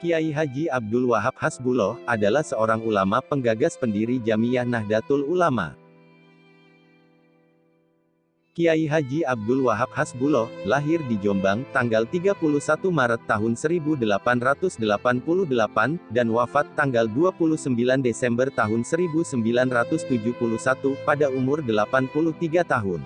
Kiai Haji Abdul Wahab Hasbuloh adalah seorang ulama penggagas pendiri Jamiyah Nahdlatul Ulama. Kiai Haji Abdul Wahab Hasbuloh lahir di Jombang, tanggal 31 Maret tahun 1888, dan wafat tanggal 29 Desember tahun 1971, pada umur 83 tahun.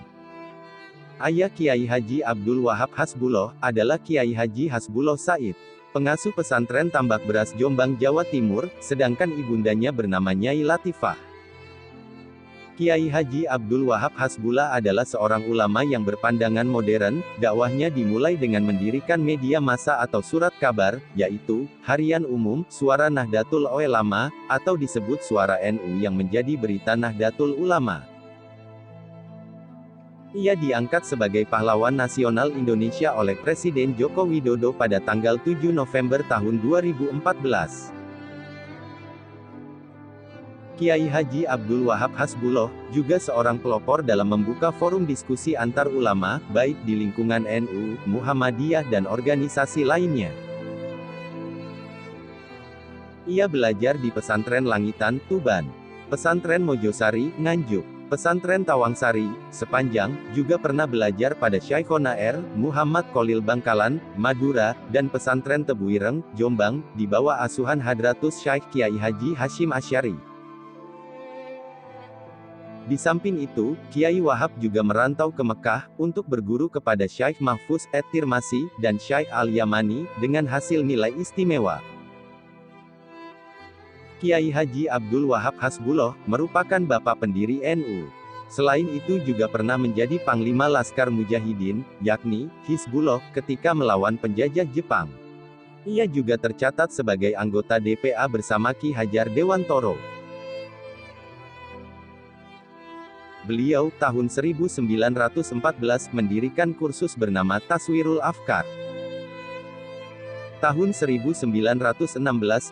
Ayah Kiai Haji Abdul Wahab Hasbuloh adalah Kiai Haji Hasbuloh Said, pengasuh pesantren Tambak Beras Jombang, Jawa Timur, sedangkan ibundanya bernama Nyai Latifah. Kiai Haji Abdul Wahab Hasbuloh adalah seorang ulama yang berpandangan modern. Dakwahnya dimulai dengan mendirikan media massa atau surat kabar, yaitu Harian Umum Suara Nahdlatul Ulama, atau disebut Suara NU, yang menjadi berita Nahdlatul Ulama. Ia diangkat sebagai pahlawan nasional Indonesia oleh Presiden Joko Widodo pada tanggal 7 November tahun 2014. Kiai Haji Abdul Wahab Hasbuloh juga seorang pelopor dalam membuka forum diskusi antar ulama, baik di lingkungan NU, Muhammadiyah, dan organisasi lainnya. Ia belajar di Pesantren Langitan, Tuban, Pesantren Mojosari, Nganjuk, Pesantren Tawangsari, Sepanjang, juga pernah belajar pada Syekhona R. Muhammad Khalil Bangkalan, Madura, dan Pesantren Tebuireng, Jombang, di bawah asuhan Hadratus Syekh Kiai Haji Hashim Asy'ari. Di samping itu, Kiai Wahab juga merantau ke Mekah, untuk berguru kepada Syekh Mahfuz At-Tirmasi, dan Syekh Al-Yamani, dengan hasil nilai istimewa. Kiai Haji Abdul Wahab Hasbuloh merupakan bapak pendiri NU. Selain itu juga pernah menjadi Panglima Laskar Mujahidin, yakni Hizbullah, ketika melawan penjajah Jepang. Ia juga tercatat sebagai anggota DPA bersama Ki Hajar Dewantoro. Beliau, tahun 1914, mendirikan kursus bernama Taswirul Afkar. Tahun 1916,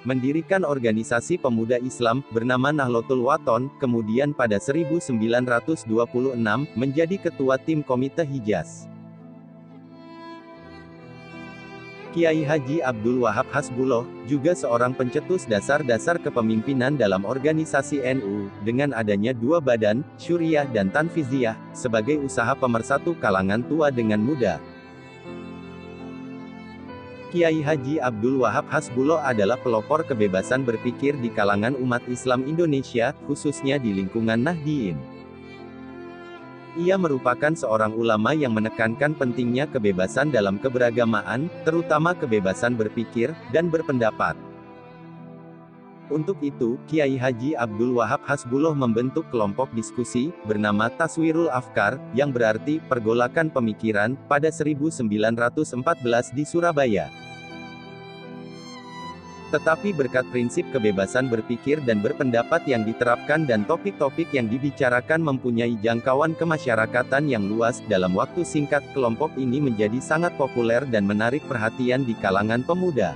mendirikan organisasi pemuda Islam, bernama Nahdlatul Wathon, kemudian pada 1926, menjadi ketua tim Komite Hijaz. Kiai Haji Abdul Wahab Hasbuloh juga seorang pencetus dasar-dasar kepemimpinan dalam organisasi NU, dengan adanya dua badan, Syuriah dan Tanfiziyah, sebagai usaha pemersatu kalangan tua dengan muda. Kiai Haji Abdul Wahab Hasbuloh adalah pelopor kebebasan berpikir di kalangan umat Islam Indonesia, khususnya di lingkungan Nahdliyin. Ia merupakan seorang ulama yang menekankan pentingnya kebebasan dalam keberagamaan, terutama kebebasan berpikir dan berpendapat. Untuk itu, Kiai Haji Abdul Wahab Hasbuloh membentuk kelompok diskusi, bernama Taswirul Afkar, yang berarti pergolakan pemikiran, pada 1914 di Surabaya. Tetapi berkat prinsip kebebasan berpikir dan berpendapat yang diterapkan dan topik-topik yang dibicarakan mempunyai jangkauan kemasyarakatan yang luas, dalam waktu singkat kelompok ini menjadi sangat populer dan menarik perhatian di kalangan pemuda.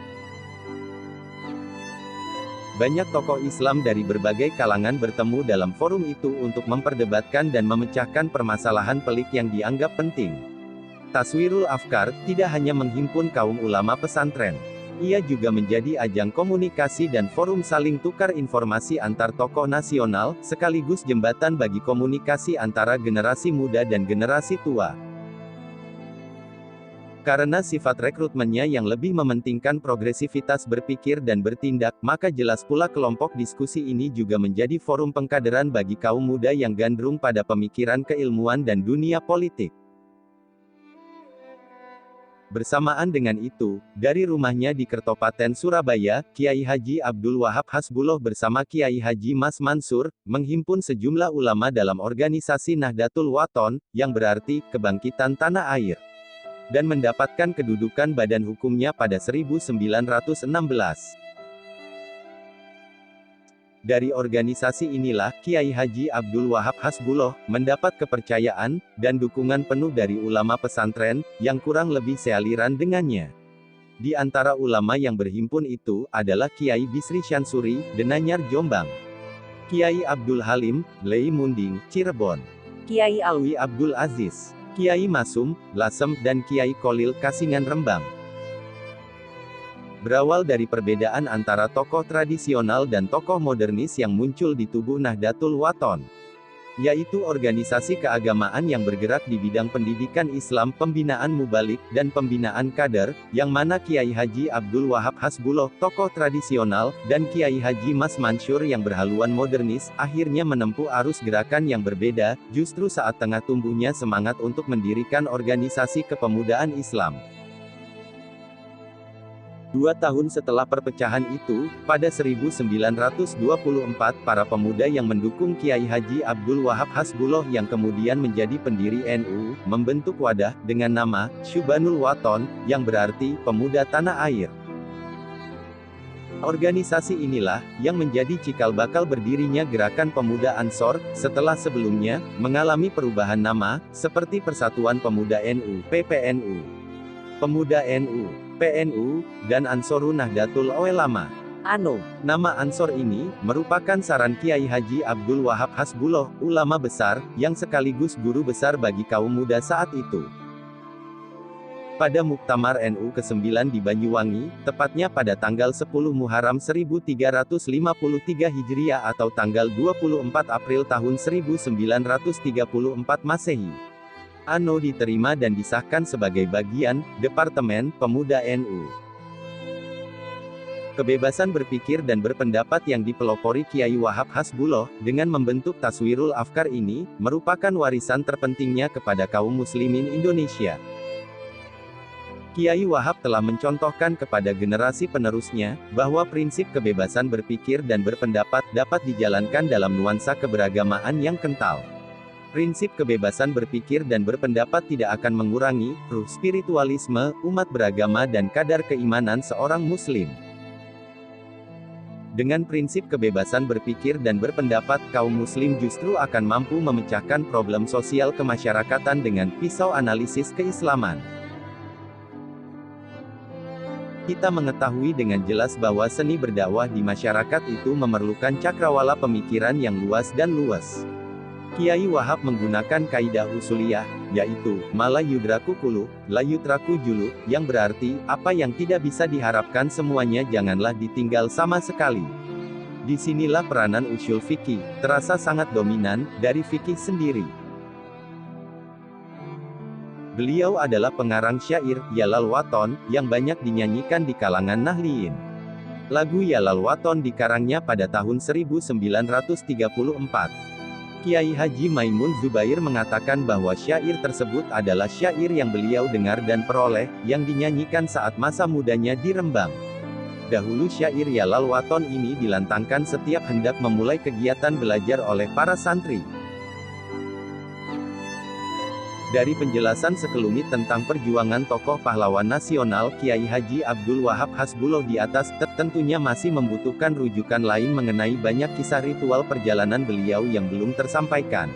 Banyak tokoh Islam dari berbagai kalangan bertemu dalam forum itu untuk memperdebatkan dan memecahkan permasalahan pelik yang dianggap penting. Taswirul Afkar tidak hanya menghimpun kaum ulama pesantren. Ia juga menjadi ajang komunikasi dan forum saling tukar informasi antar tokoh nasional, sekaligus jembatan bagi komunikasi antara generasi muda dan generasi tua. Karena sifat rekrutmennya yang lebih mementingkan progresivitas berpikir dan bertindak, maka jelas pula kelompok diskusi ini juga menjadi forum pengkaderan bagi kaum muda yang gandrung pada pemikiran keilmuan dan dunia politik. Bersamaan dengan itu, dari rumahnya di Kertopaten Surabaya, Kiai Haji Abdul Wahab Hasbuloh bersama Kiai Haji Mas Mansur, menghimpun sejumlah ulama dalam organisasi Nahdlatul Wathon, yang berarti, kebangkitan tanah air, dan mendapatkan kedudukan badan hukumnya pada 1916. Dari organisasi inilah, Kiai Haji Abdul Wahab Hasbuloh mendapat kepercayaan dan dukungan penuh dari ulama pesantren, yang kurang lebih sealiran dengannya. Di antara ulama yang berhimpun itu, adalah Kiai Bisri Syansuri, Denanyar Jombang, Kiai Abdul Halim, Lei Munding, Cirebon, Kiai Alwi Abdul Aziz, Kiai Masum, Lasem, dan Kiai Kolil Kasingan Rembang. Berawal dari perbedaan antara tokoh tradisional dan tokoh modernis yang muncul di tubuh Nahdlatul Wathon, yaitu organisasi keagamaan yang bergerak di bidang pendidikan Islam, pembinaan mubalik, dan pembinaan kader, yang mana Kiai Haji Abdul Wahab Hasbuloh, tokoh tradisional, dan Kiai Haji Mas Mansur yang berhaluan modernis, akhirnya menempuh arus gerakan yang berbeda, justru saat tengah tumbuhnya semangat untuk mendirikan organisasi kepemudaan Islam. 2 tahun setelah perpecahan itu, pada 1924, para pemuda yang mendukung Kiai Haji Abdul Wahab Hasbuloh yang kemudian menjadi pendiri NU, membentuk wadah, dengan nama, Syubanul Wathon, yang berarti, Pemuda Tanah Air. Organisasi inilah, yang menjadi cikal bakal berdirinya Gerakan Pemuda Ansor, setelah sebelumnya, mengalami perubahan nama, seperti Persatuan Pemuda NU, PPNU, Pemuda NU, PNU, dan Ansarun Nahdlatul Ulama, ANO. Nama Ansor ini, merupakan saran Kiai Haji Abdul Wahab Hasbuloh, ulama besar, yang sekaligus guru besar bagi kaum muda saat itu. Pada Muktamar NU ke-9 di Banyuwangi, tepatnya pada tanggal 10 Muharram 1353 Hijriah atau tanggal 24 April tahun 1934 Masehi, ANO diterima dan disahkan sebagai bagian, Departemen, Pemuda NU. Kebebasan berpikir dan berpendapat yang dipelopori Kiai Wahab Hasbuloh, dengan membentuk Taswirul Afkar ini, merupakan warisan terpentingnya kepada kaum muslimin Indonesia. Kiai Wahab telah mencontohkan kepada generasi penerusnya, bahwa prinsip kebebasan berpikir dan berpendapat dapat dijalankan dalam nuansa keberagamaan yang kental. Prinsip kebebasan berpikir dan berpendapat tidak akan mengurangi ruh spiritualisme umat beragama dan kadar keimanan seorang muslim. Dengan prinsip kebebasan berpikir dan berpendapat, kaum muslim justru akan mampu memecahkan problem sosial kemasyarakatan dengan pisau analisis keislaman. Kita mengetahui dengan jelas bahwa seni berdakwah di masyarakat itu memerlukan cakrawala pemikiran yang luas dan luas. Kiai Wahab menggunakan kaidah usuliyah, yaitu, ma la yudraku kullu, la yutraku julu, yang berarti, apa yang tidak bisa diharapkan semuanya janganlah ditinggal sama sekali. Disinilah peranan usul fikih, terasa sangat dominan, dari fikih sendiri. Beliau adalah pengarang syair, Yalal Wathon, yang banyak dinyanyikan di kalangan Nahliyin. Lagu Yalal Wathon dikarangnya pada tahun 1934. Kiai Haji Maimun Zubair mengatakan bahwa syair tersebut adalah syair yang beliau dengar dan peroleh, yang dinyanyikan saat masa mudanya di Rembang. Dahulu syair Yalal Wathon ini dilantangkan setiap hendak memulai kegiatan belajar oleh para santri. Dari penjelasan sekelumit tentang perjuangan tokoh pahlawan nasional Kiai Haji Abdul Wahab Hasbuloh di atas, tentunya masih membutuhkan rujukan lain mengenai banyak kisah ritual perjalanan beliau yang belum tersampaikan.